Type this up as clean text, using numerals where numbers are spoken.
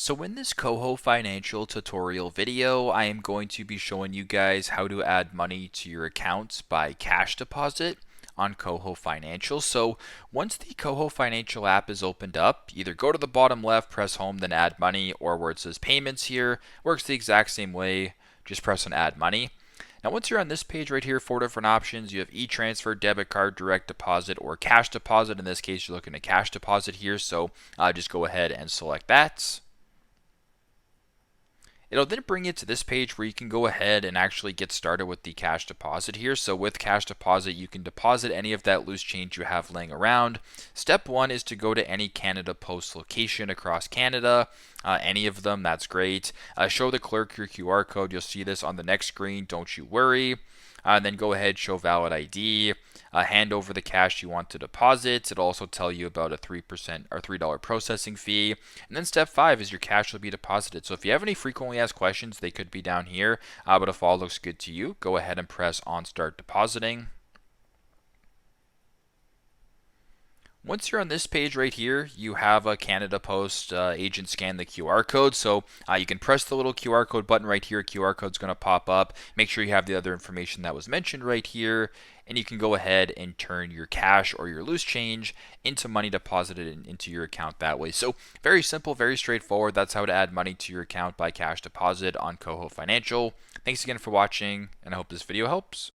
So in this KOHO Financial tutorial video, I am going to be showing you guys how to add money to your accounts by cash deposit on KOHO Financial. So once the KOHO Financial app is opened up, either go to the bottom left, press home, then add money, or where it says payments here, works the exact same way, just press on add money. Now once you're on this page right here, four different options. You have e-transfer, debit card, direct deposit, or cash deposit. In this case, you're looking at cash deposit here, so just go ahead and select that. It'll then bring you to this page where you can go ahead and actually get started with the cash deposit here. So with cash deposit, you can deposit any of that loose change you have laying around. Step one is to go to any Canada Post location across Canada. Any of them, that's great. Show the clerk your QR code. You'll see this on the next screen. Don't you worry. Then go ahead, show valid ID. Hand over the cash you want to deposit. It'll also tell you about a 3% or $3 processing fee. And then step 5 is your cash will be deposited. So if you have any frequently asked questions, they could be down here. But if all looks good to you, go ahead and press on start depositing. Once you're on this page right here, you have a Canada Post agent scan the QR code. So you can press the little QR code button right here. QR code's going to pop up. Make sure you have the other information that was mentioned right here. And you can go ahead and turn your cash or your loose change into money deposited into your account that way. So very simple, very straightforward. That's how to add money to your account by cash deposit on KOHO Financial. Thanks again for watching, and I hope this video helps.